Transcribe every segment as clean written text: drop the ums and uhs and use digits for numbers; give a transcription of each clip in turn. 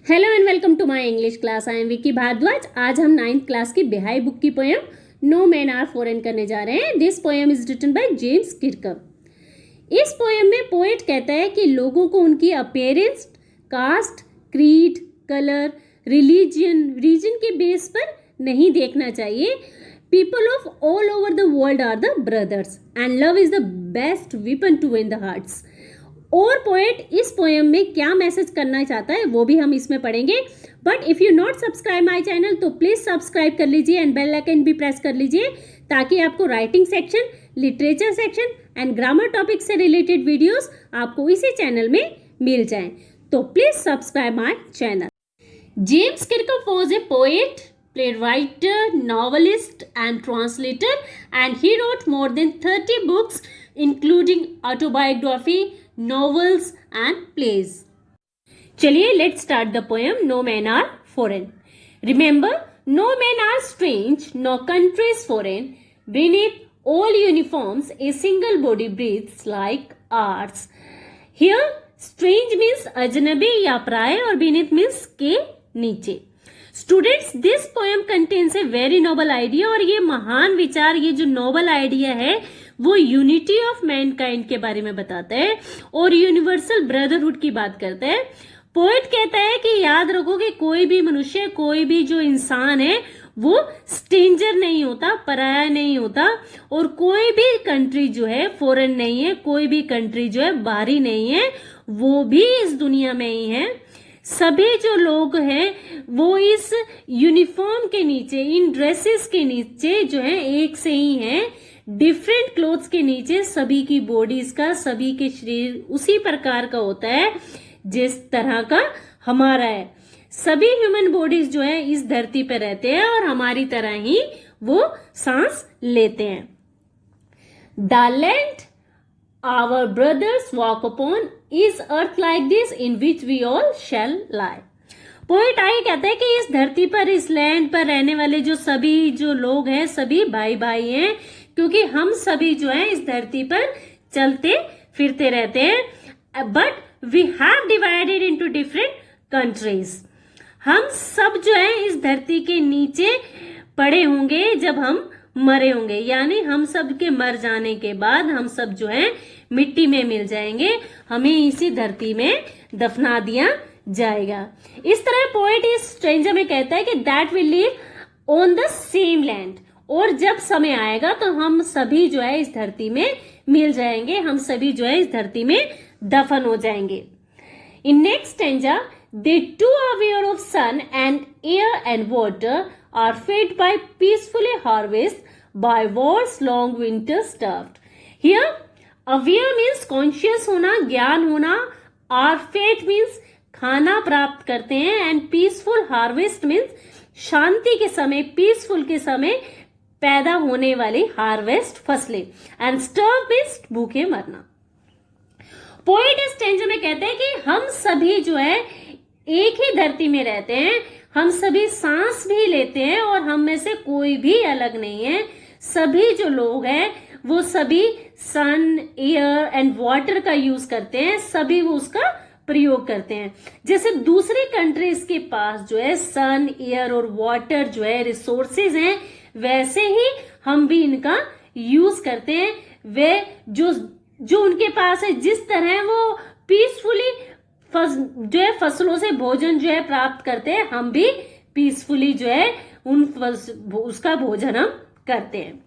Hello and welcome to my English class. I am Vicky Bhardwaj. आज हम 9th class की beehive book की poem no man are foreign करने जा रहे हैं। This poem is written by James Kirkup. इस पोएम में पोएट कहता है कि लोगों को उनकी appearance, caste, creed, colour, region के बेस पर नहीं देखना चाहिए। People of all over the world are the brothers and love is the best weapon to win the hearts. और पोएट इस पोएम में क्या मैसेज करना चाहता है वो भी हम इसमें पढ़ेंगे। But if you not subscribe my channel तो प्लीज़ सब्सक्राइब कर लीजिए एंड बेल आइकन भी प्रेस कर लीजिए ताकि आपको writing section, literature section and grammar topic से रिलेटेड वीडियोस आपको इसी चैनल में मिल जाएं। तो please subscribe my channel. James Kirkup was a poet, playwriter, novelist and translator, and he wrote more than 30 books including autobiography, novels and plays. चलिए let's start the poem No Men Are Foreign. Remember, no men are strange, no country is foreign. Beneath all uniforms, a single body breathes like ours. Here, strange means ajnabi या पराये और beneath means के नीचे। Students, this poem contains a very noble idea. और ये महान विचार, ये जो नोबल आइडिया है वो यूनिटी ऑफ मैनकाइंड के बारे में बताता है और यूनिवर्सल ब्रदरहुड की बात करता है। पोएट कहता है कि याद रखो कि कोई भी मनुष्य, कोई भी जो इंसान है वो स्ट्रेंजर नहीं होता, पराया नहीं होता, और कोई भी कंट्री जो है फॉरेन नहीं है, कोई भी कंट्री जो है बाहरी नहीं है, वो भी इस दुनिया में ही है। सभी जो लोग हैं वो इस यूनिफॉर्म के नीचे, इन ड्रेसेस के नीचे जो है एक से ही हैं। डिफरेंट क्लोथ्स के नीचे सभी की बॉडीज का, सभी के शरीर उसी प्रकार का होता है जिस तरह का हमारा है। सभी ह्यूमन बॉडीज जो है इस धरती पर रहते हैं और हमारी तरह ही वो सांस लेते हैं। The land our brothers walk upon is earth like this in which we all shall lie. Poet आगे कहता है कि इस धरती पर, इस लैंड पर रहने वाले जो सभी जो लोग हैं सभी भाई भाई हैं, क्योंकि हम सभी जो हैं इस धरती पर चलते फिरते रहते हैं। But we have divided into different countries. हम सब जो है इस धरती के नीचे पड़े होंगे जब हम मरे होंगे, यानी हम सब के मर जाने के बाद हम सब जो है मिट्टी में मिल जाएंगे, हमें इसी धरती में दफना दिया जाएगा। इस तरह पोएट इस स्ट्रेंजर में कहता है कि that will live on the same land, और जब समय आएगा तो हम सभी जो है इस धरती में मिल जाएंगे, हम सभी जो है इस धरती में दफन हो जाएंगे। In next stanza, they too are aware of sun and air and water are fed by peacefully harvest by war's long winter starved. Here, aware means conscious होना, ज्ञान होना, are fed means खाना प्राप्त करते हैं, and peaceful harvest means शांति के समय, peaceful के समय पैदा होने वाली हार्वेस्ट फसलें, and starved means भूखे मरना। पोएट इस स्टेंजा में कहते हैं कि हम सभी जो है एक ही धरती में रहते हैं, हम सभी सांस भी लेते हैं और हम में से कोई भी अलग नहीं है। सभी जो लोग हैं वो सभी सन, एयर एंड वाटर का यूज करते हैं, सभी वो उसका प्रयोग करते हैं। जैसे दूसरी कंट्रीज के पास जो है सन, एयर और वाटर जो है रिसोर्सेज हैं, वैसे ही हम भी इनका यूज करते हैं। वे जो उनके पास है, जिस तरह वो पीसफुली जो है फसलों से भोजन जो है प्राप्त करते हैं, हम भी पीसफुली जो है उसका भोजन हम करते हैं।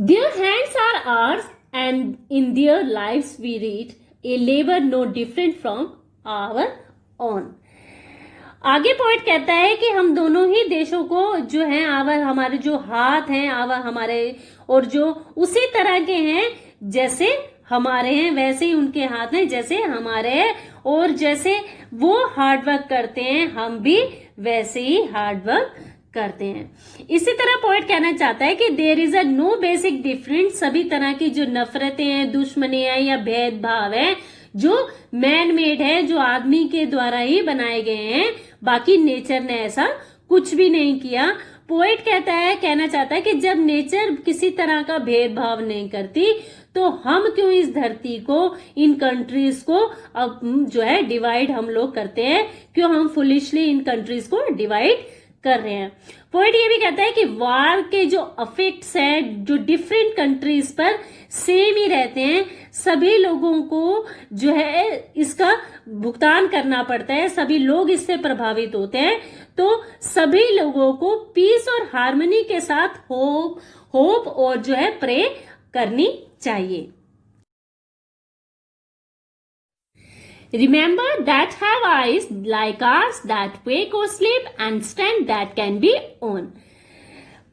Their hands are ours and in their lives we read a labor no different from our own. आगे पोएट कहता है कि हम दोनों ही देशों को जो है हमारे जो हाथ हैं हमारे, और जो उसी तरह के हैं जैसे हमारे हैं वैसे ही उनके हाथ हैं जैसे हमारे हैं, और जैसे वो हार्ड वर्क करते हैं हम भी वैसे ही हार्ड वर्क करते हैं। इसी तरह पोएट कहना चाहता है कि there is a no basic difference. सभी तरह की जो नफरतें हैं, दुश्मनियां या भेदभाव है जो मैन मेड है, जो आदमी के द्वारा ही बनाए गए हैं, बाकी नेचर ने ऐसा कुछ भी नहीं किया। पोएट कहना चाहता है कि जब नेचर किसी तरह का भेदभाव नहीं करती तो हम क्यों इस धरती को, इन कंट्रीज को अब जो है डिवाइड हम लोग करते हैं, क्यों हम फुलिशली इन कंट्रीज को डिवाइड कर रहे हैं। पॉइंट ये भी कहता है कि वार के जो इफेक्ट्स हैं जो डिफरेंट कंट्रीज पर सेम ही रहते हैं, सभी लोगों को जो है इसका भुगतान करना पड़ता है, सभी लोग इससे प्रभावित होते हैं, तो सभी लोगों को पीस और हार्मनी के साथ होप और जो है प्रे करनी चाहिए। Remember that have eyes like ours, that wake or sleep, and stand that can be on.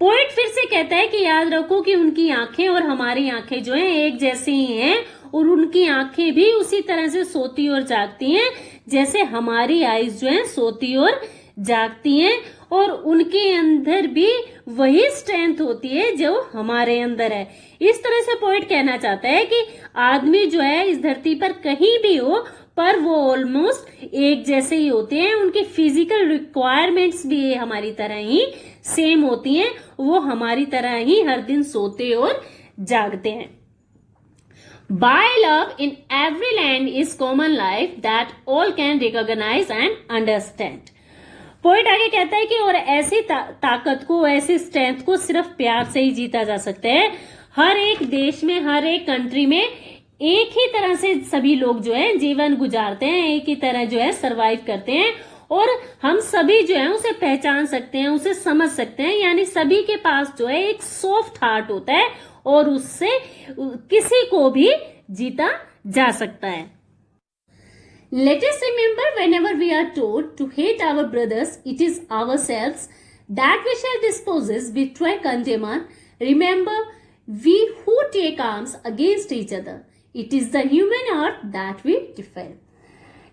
Poet फिर से कहता है कि याद रखो कि उनकी आंखें और हमारी आंखें जो हैं एक जैसी ही हैं, और उनकी आंखें भी उसी तरह से सोती और जागती हैं जैसे हमारी आईज जो हैं सोती और जागती हैं, और उनके अंदर भी वही स्ट्रेंथ होती है जो हमारे अंदर है। इस तरह से पोइट कहना चाहता है कि आदमी जो है इस धरती पर कहीं भी हो पर वो ऑलमोस्ट एक जैसे ही होते हैं, उनकी फिजिकल रिक्वायरमेंट्स भी हमारी तरह ही सेम होती हैं, वो हमारी तरह ही हर दिन सोते और जागते हैं। By love in every land is common life that all can recognize and understand. Poet आगे कहता है कि और ऐसी ताकत को, ऐसी स्ट्रेंथ को सिर्फ प्यार से ही जीता जा सकता है। हर एक देश में, हर एक कंट्री में एक ही तरह से सभी लोग जो है जीवन गुजारते हैं, एक ही तरह जो है सरवाइव करते हैं, और हम सभी जो है उसे पहचान सकते हैं, उसे समझ सकते हैं, यानी सभी के पास जो है एक सॉफ्ट हार्ट होता है और उससे किसी को भी जीता जा सकता है। Let us remember whenever we are told to hate our brothers, it is ourselves that we shall dispose, betray, condemn. Remember, we who take arms against each other, it is the human heart that we defend.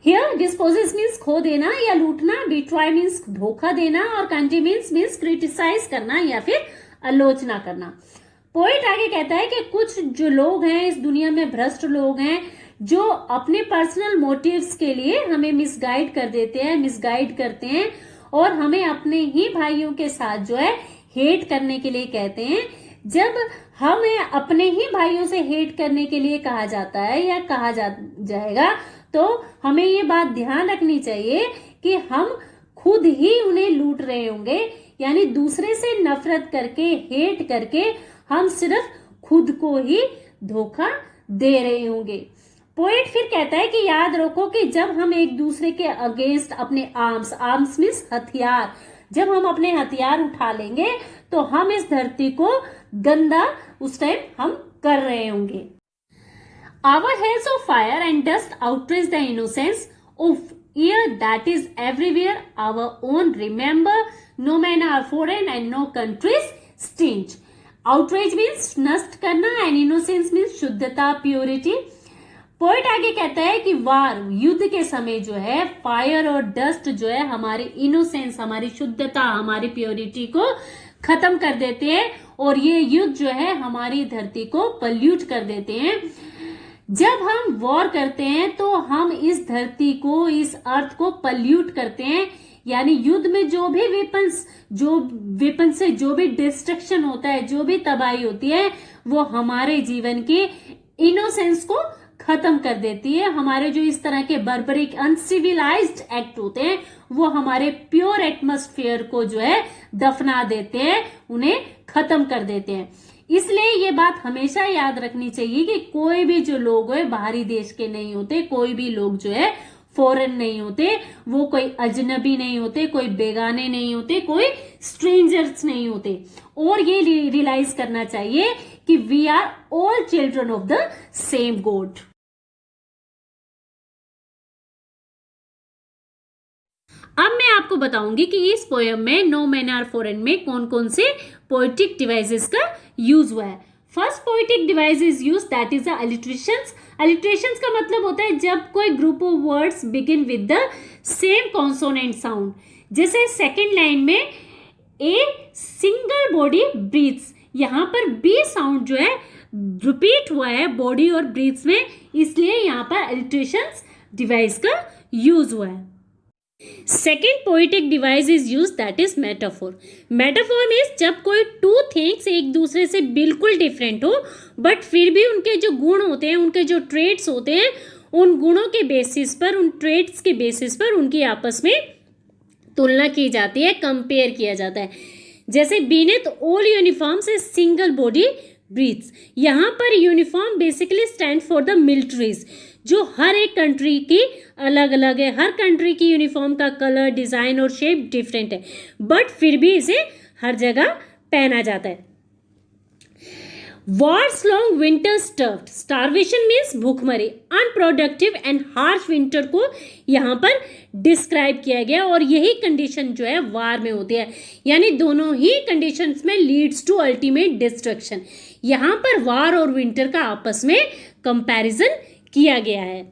Here, disposes means खो देना या लूटना, betray means धोखा देना, और condemn means criticize करना या फिर आलोचना करना। पोइट आगे कहता है कि कुछ जो लोग हैं इस दुनिया में, भ्रष्ट लोग हैं जो अपने पर्सनल मोटिव्स के लिए हमें मिसगाइड कर देते हैं, मिसगाइड करते हैं, और हमें अपने ही भाइयों के साथ जो है हेट करने के लिए कहते हैं। जब हमें अपने ही भाइयों से हेट करने के लिए कहा जाता है या कहा जाएगा, तो हमें ये बात ध्यान रखनी चाहिए कि हम खुद ही उन्हें लूट रहे होंगे, यानी दूसरे से नफरत करके, हेट करके हम सिर्फ खुद को ही धोखा दे रहे होंगे। पोइट फिर कहता है कि याद रखो कि जब हम एक दूसरे के अगेंस्ट अपने आर्म्स मीन्स हथियार, जब हम अपने हथियार उठा लेंगे तो हम इस धरती को गंदा उस टाइम हम कर रहे होंगे। Our heads of fire and dust outrage the innocence of air that is everywhere our own. Remember, no men are foreign and no countries strange. Outrage means नष्ट करना and innocence means शुद्धता, purity. Poet आगे कहता है कि वार, युद्ध के समय जो है फायर और डस्ट जो है हमारी इनोसेंस, हमारी शुद्धता, हमारी प्योरिटी को खत्म कर देते हैं, और ये युद्ध जो है हमारी धरती को पल्यूट कर देते हैं। जब हम वॉर करते हैं तो हम इस धरती को, इस अर्थ को पल्यूट करते हैं, यानी युद्ध में जो भी वेपन से जो भी डिस्ट्रक्शन होता है, जो भी तबाही होती है, वो हमारे जीवन की इनोसेंस को खत्म कर देती है। हमारे जो इस तरह के बर्बरिक अनसिविलाइज्ड एक्ट होते हैं वो हमारे प्योर एटमॉस्फेयर को जो है दफना देते हैं, उन्हें खत्म कर देते हैं। इसलिए ये बात हमेशा याद रखनी चाहिए कि कोई भी जो लोग है बाहरी देश के नहीं होते, कोई भी लोग जो है फॉरेन नहीं होते, वो कोई अजनबी नहीं होते, कोई बेगाने नहीं होते, कोई स्ट्रेंजर्स नहीं होते। और ये रियलाइज करना चाहिए कि we are all children of the same God. अब मैं आपको बताऊंगी कि इस पोएम में नो मैन आर फॉरेन में कौन कौन से पोएटिक डिवाइसेस का यूज हुआ है। First poetic device is use, that is alliterations. Alliterations का मतलब होता है जब कोई group of words begin with the same consonant sound. जैसे सेकेंड लाइन में ए सिंगल बॉडी ब्रीथ्स, यहाँ पर बी साउंड जो है रिपीट हुआ है बॉडी और ब्रीथ्स में, इसलिए यहाँ पर अलिट्रेशंस डिवाइस का यूज हुआ है। Second poetic device is use, that is metaphor. Metaphor means जब कोई टू थिंग्स एक दूसरे से बिल्कुल डिफरेंट हो बट फिर भी उनके जो गुण होते हैं, उनके जो ट्रेट्स होते हैं, उन गुणों के बेसिस पर, उन ट्रेट्स के बेसिस पर उनकी आपस में तुलना की जाती है, कंपेयर किया जाता है. जैसे beneath all uniforms a single body breathes. यहाँ पर uniform basically stand for the militaries, जो हर एक कंट्री की अलग अलग है. हर कंट्री की यूनिफॉर्म का कलर, डिज़ाइन और शेप डिफरेंट है, बट फिर भी इसे हर जगह पहना जाता है. Wars long winter stuffed. Starvation means भूखमरी. अनप्रोडक्टिव एंड हार्श विंटर को यहाँ पर डिस्क्राइब किया गया और यही कंडीशन जो है वार में होती है, यानी दोनों ही कंडीशंस में लीड्स टू अल्टीमेट डिस्ट्रक्शन. यहाँ पर वार और विंटर का आपस में कंपैरिजन किया गया है.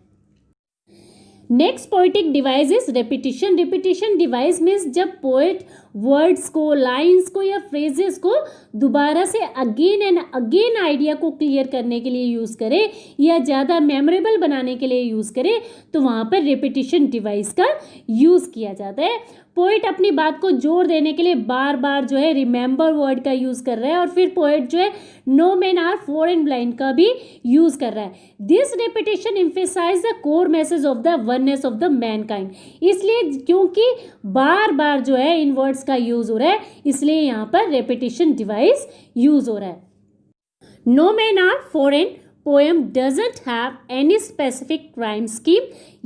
Next poetic device is repetition. Repetition device means जब पोएट वर्ड्स को, लाइंस को या फ्रेजेस को दोबारा से अगेन एंड अगेन आइडिया को क्लियर करने के लिए यूज़ करे या ज़्यादा मेमोरेबल बनाने के लिए यूज़ करे, तो वहाँ पर रेपिटिशन डिवाइस का यूज़ किया जाता है. पोएट अपनी बात को जोर देने के लिए बार बार जो है रिमेंबर वर्ड का यूज़ कर रहा है, और फिर पोएट जो है no man are foreign blind का भी यूज़ कर रहा है. This repetition emphasise the core message of the oneness of the mankind. इसलिए क्योंकि बार बार जो है इन वर्ड्स का यूज़ हो रहा है, इसलिए यहाँ पर रेपिटेशन डिवाइस यूज़ हो रहा है. No man are foreign poem doesn't have any specific rhyme scheme.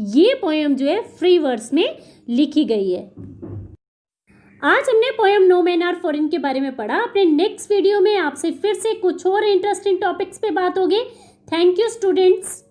ये पोएम जो है फ्री वर्ड्स में लिखी गई है. आज हमने poem no man are foreign के बारे में पढ़ा. अपने नेक्स्ट वीडियो में आपसे फिर से कुछ और इंटरेस्टिंग टॉपिक्स पे बात होगी. Thank you students.